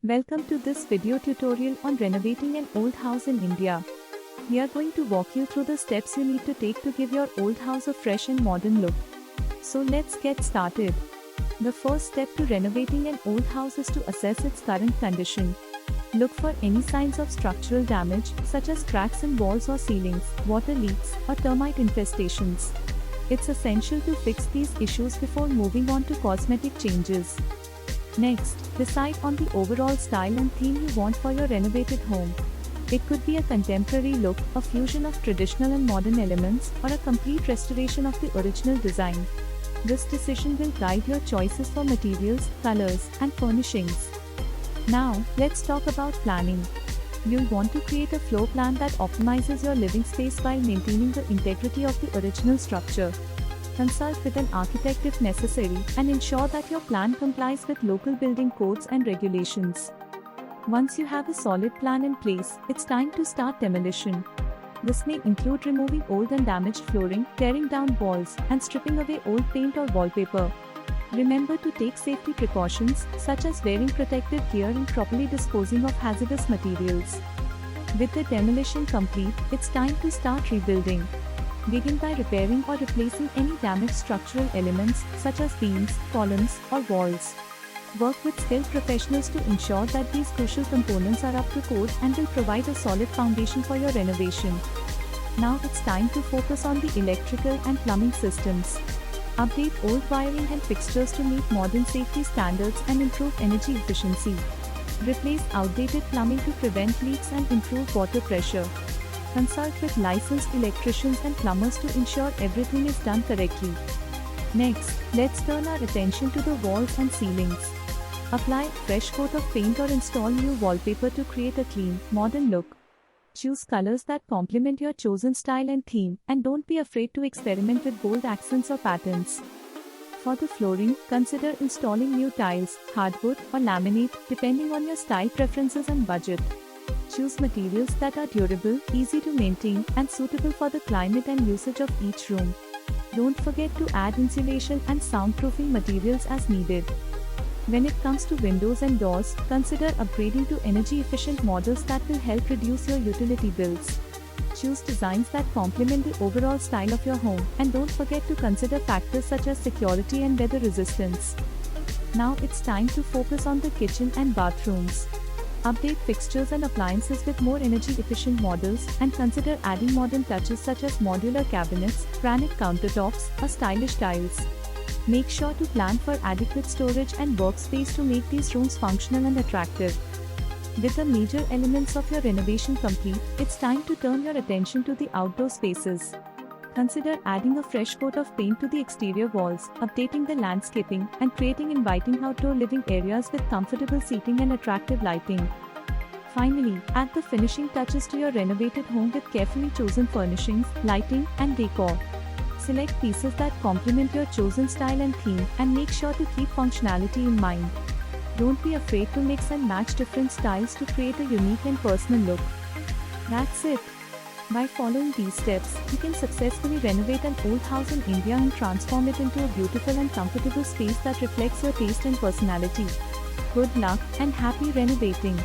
Welcome to this video tutorial on renovating an old house in India. We are going to walk you through the steps you need to take to give your old house a fresh and modern look. So let's get started. The first step to renovating an old house is to assess its current condition. Look for any signs of structural damage, such as cracks in walls or ceilings, water leaks, or termite infestations. It's essential to fix these issues before moving on to cosmetic changes. Next, decide on the overall style and theme you want for your renovated home. It could be a contemporary look, a fusion of traditional and modern elements, or a complete restoration of the original design. This decision will guide your choices for materials, colors, and furnishings. Now, let's talk about planning. You'll want to create a floor plan that optimizes your living space while maintaining the integrity of the original structure. Consult with an architect if necessary, and ensure that your plan complies with local building codes and regulations. Once you have a solid plan in place, it's time to start demolition. This may include removing old and damaged flooring, tearing down walls, and stripping away old paint or wallpaper. Remember to take safety precautions, such as wearing protective gear and properly disposing of hazardous materials. With the demolition complete, it's time to start rebuilding. Begin by repairing or replacing any damaged structural elements, such as beams, columns, or walls. Work with skilled professionals to ensure that these crucial components are up to code and will provide a solid foundation for your renovation. Now it's time to focus on the electrical and plumbing systems. Update old wiring and fixtures to meet modern safety standards and improve energy efficiency. Replace outdated plumbing to prevent leaks and improve water pressure. Consult with licensed electricians and plumbers to ensure everything is done correctly. Next, let's turn our attention to the walls and ceilings. Apply a fresh coat of paint or install new wallpaper to create a clean, modern look. Choose colors that complement your chosen style and theme, and don't be afraid to experiment with bold accents or patterns. For the flooring, consider installing new tiles, hardwood, or laminate, depending on your style preferences and budget. Choose materials that are durable, easy to maintain, and suitable for the climate and usage of each room. Don't forget to add insulation and soundproofing materials as needed. When it comes to windows and doors, consider upgrading to energy-efficient models that will help reduce your utility bills. Choose designs that complement the overall style of your home, and don't forget to consider factors such as security and weather resistance. Now it's time to focus on the kitchen and bathrooms. Update fixtures and appliances with more energy-efficient models, and consider adding modern touches such as modular cabinets, granite countertops, or stylish tiles. Make sure to plan for adequate storage and workspace to make these rooms functional and attractive. With the major elements of your renovation complete, it's time to turn your attention to the outdoor spaces. Consider adding a fresh coat of paint to the exterior walls, updating the landscaping, and creating inviting outdoor living areas with comfortable seating and attractive lighting. Finally, add the finishing touches to your renovated home with carefully chosen furnishings, lighting, and decor. Select pieces that complement your chosen style and theme, and make sure to keep functionality in mind. Don't be afraid to mix and match different styles to create a unique and personal look. That's it. By following these steps, you can successfully renovate an old house in India and transform it into a beautiful and comfortable space that reflects your taste and personality. Good luck, and happy renovating!